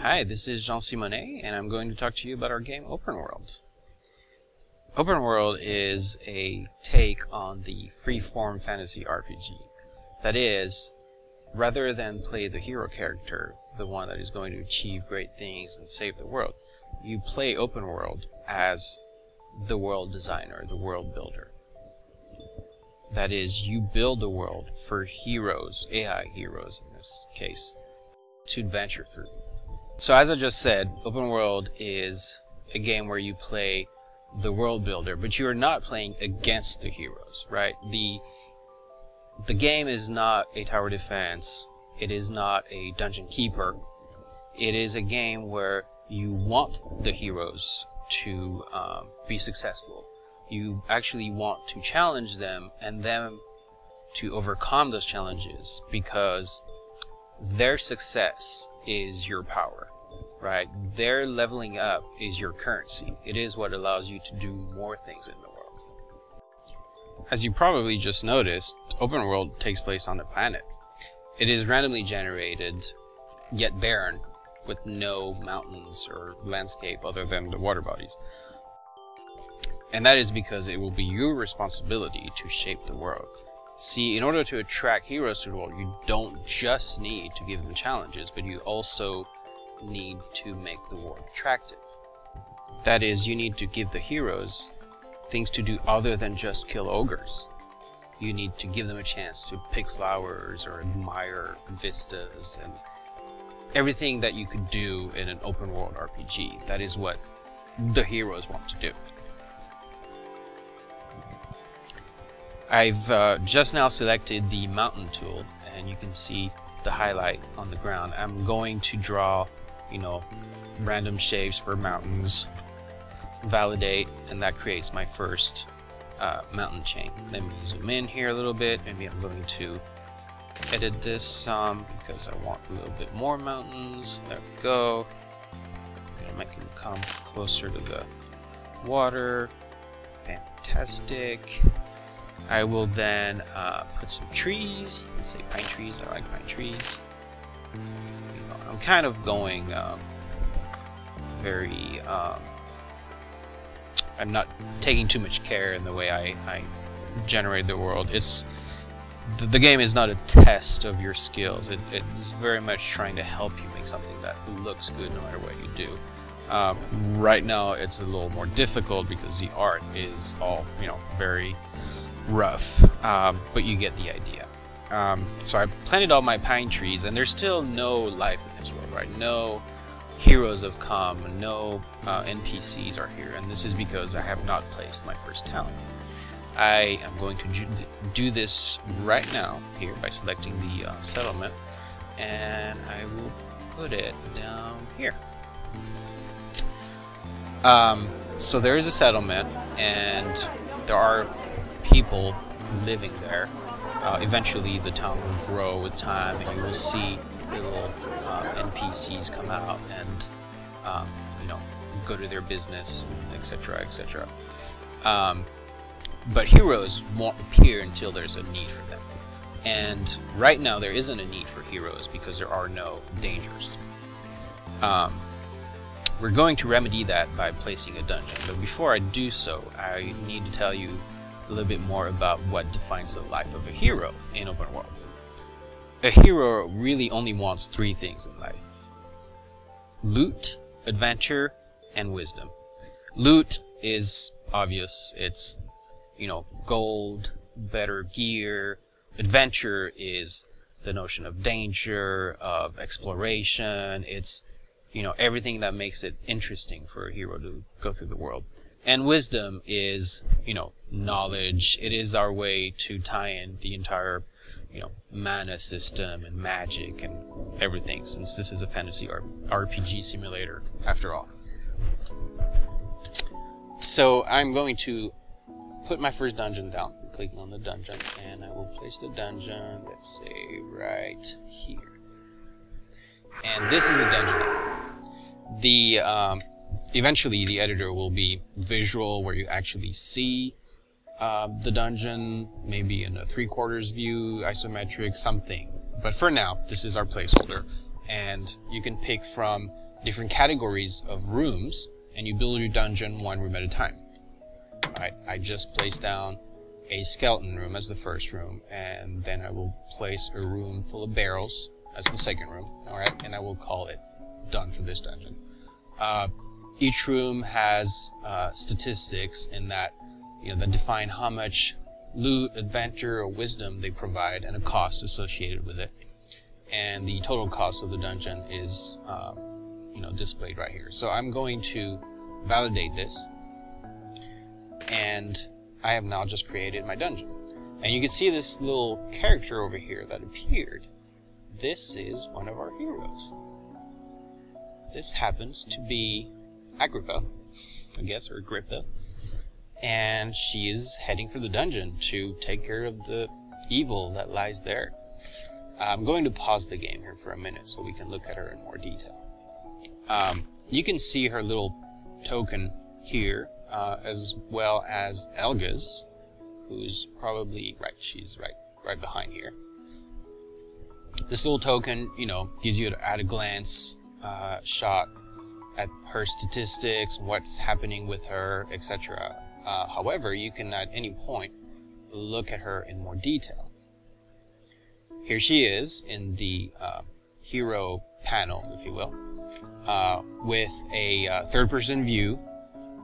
Hi, this is Jean Simonet, and I'm going to talk to you about our game Open World. Open World is a take on the free-form fantasy RPG. That is, rather than play the hero character, the one that is going to achieve great things and save the world, you play Open World as the world designer, the world builder. That is, you build the world for heroes, AI heroes in this case, to adventure through. So as I just said, Open World is a game where you play the world builder, but you are not playing against the heroes, right? The game is not a tower defense, it is not a dungeon keeper. It is a game where you want the heroes to be successful. You actually want to challenge them and them to overcome those challenges, because their success is your power, right? Their leveling up is your currency. It is what allows you to do more things in the world. As you probably just noticed, Open World takes place on a planet. It is randomly generated, yet barren, with no mountains or landscape other than the water bodies. And that is because it will be your responsibility to shape the world. See, in order to attract heroes to the world, you don't just need to give them challenges, but you also need to make the world attractive. That is, you need to give the heroes things to do other than just kill ogres. You need to give them a chance to pick flowers or admire vistas and everything that you could do in an open world RPG. That is what the heroes want to do. I've just now selected the mountain tool, and you can see the highlight on the ground. I'm going to draw, random shapes for mountains, validate, and that creates my first mountain chain. Let me zoom in here a little bit. Maybe I'm going to edit this some because I want a little bit more mountains. There we go. I'm gonna make them come closer to the water. Fantastic. I will then put some trees. Let's say pine trees. I like pine trees. I'm kind of going very. I'm not taking too much care in the way I generate the world. The game is not a test of your skills. It's very much trying to help you make something that looks good no matter what you do. Right now, it's a little more difficult because the art is all very rough, but you get the idea. So I planted all my pine trees, and there's still no life in this world, right? No heroes have come, no NPCs are here, and this is because I have not placed my first town. I am going to do this right now here by selecting the settlement, and I will put it down here. So there is a settlement, and there are people living there. Eventually the town will grow with time, and you will see little NPCs come out and go to their business, etc., etc. But heroes won't appear until there's a need for them. And right now there isn't a need for heroes because there are no dangers. We're going to remedy that by placing a dungeon, but before I do so, I need to tell you a little bit more about what defines the life of a hero in open world. A hero really only wants three things in life: loot, adventure, and wisdom. Loot is obvious. It's, gold, better gear. Adventure is the notion of danger, of exploration. It's, everything that makes it interesting for a hero to go through the world. And wisdom is, knowledge. It is our way to tie in the entire, mana system and magic and everything, since this is a fantasy RPG simulator after all. So I'm going to put my first dungeon down, clicking on the dungeon, and I will place the dungeon, let's say, right here. And this is the dungeon. Eventually the editor will be visual, where you actually see the dungeon, maybe in a 3/4 view, isometric, something. But for now, this is our placeholder, and you can pick from different categories of rooms, and you build your dungeon one room at a time. Alright, I just placed down a skeleton room as the first room, and then I will place a room full of barrels as the second room. Alright, and I will call it done for this dungeon. Each room has statistics in that, that define how much loot, adventure, or wisdom they provide, and a cost associated with it. And the total cost of the dungeon is, displayed right here. So I'm going to validate this, and I have now just created my dungeon. And you can see this little character over here that appeared. This is one of our heroes. This happens to be Agrippa, I guess, or Agrippa. And she is heading for the dungeon to take care of the evil that lies there. I'm going to pause the game here for a minute so we can look at her in more detail. You can see her little token here, as well as Elga's, who's probably she's right behind here. This little token, gives you at a glance shot at her statistics, what's happening with her, etc. However, you can at any point look at her in more detail. Here she is in the hero panel, if you will, with a third-person view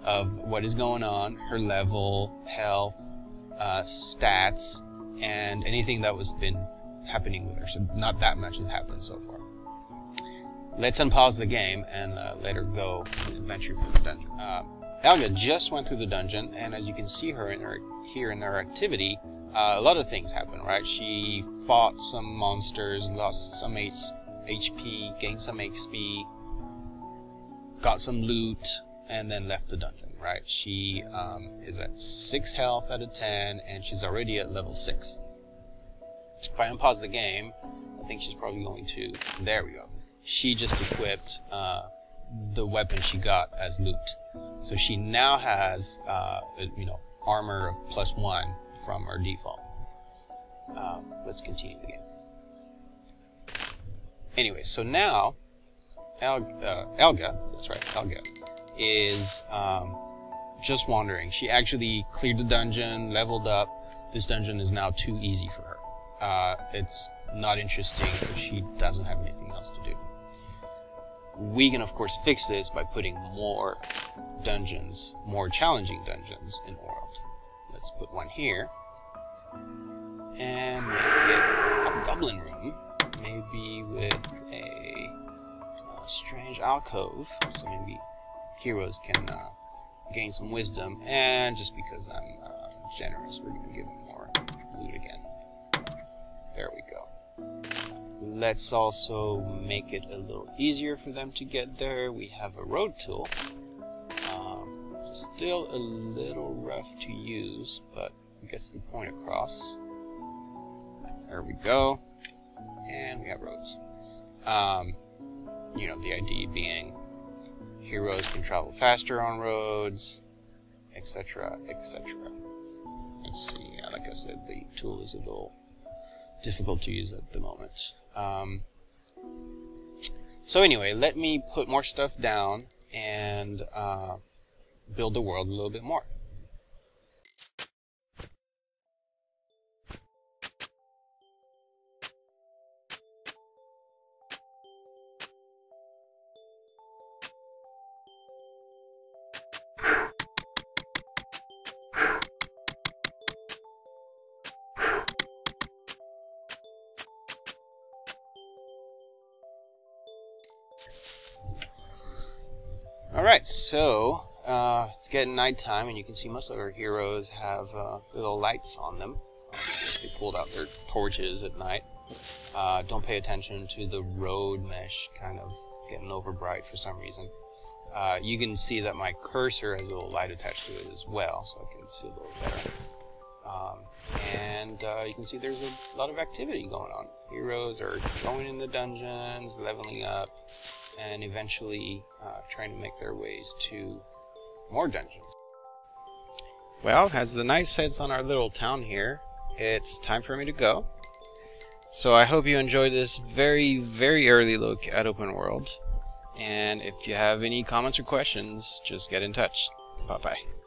of what is going on, her level, health, stats, and anything that was been happening with her. So not that much has happened so far. Let's unpause the game and let her go and adventure through the dungeon. Elga just went through the dungeon, and as you can see her in her activity, a lot of things happened, right? She fought some monsters, lost some HP, gained some XP, got some loot, and then left the dungeon, right? She is at 6 health out of 10, and she's already at level 6. If I unpause the game, I think she's probably going to... There we go. She just equipped the weapon she got as loot. So she now has, armor of +1 from her default. Let's continue the game. Anyway, so now Elga, that's right, Elga, is just wandering. She actually cleared the dungeon, leveled up. This dungeon is now too easy for her. It's not interesting, so she doesn't have anything else to do. We can, of course, fix this by putting more dungeons, more challenging dungeons in the world. Let's put one here, and make it a goblin room, maybe with a strange alcove, so maybe heroes can gain some wisdom, and just because I'm generous, we're going to give them more loot again. There we go. Let's also make it a little easier for them to get there. We have a road tool. It's still a little rough to use, but it gets the point across. There we go. And we have roads. The idea being heroes can travel faster on roads, etc., etc. Let's see, like I said, the tool is a little difficult to use at the moment. So anyway, let me put more stuff down and build the world a little bit more. Alright, so it's getting nighttime, and you can see most of our heroes have little lights on them. I guess they pulled out their torches at night. Don't pay attention to the road mesh kind of getting over bright for some reason. You can see that my cursor has a little light attached to it as well, so I can see a little better. And you can see there's a lot of activity going on. Heroes are going in the dungeons, leveling up, and eventually trying to make their ways to more dungeons. Well, as the night sets on our little town here, it's time for me to go. So I hope you enjoyed this very, very early look at Open World. And if you have any comments or questions, just get in touch. Bye-bye.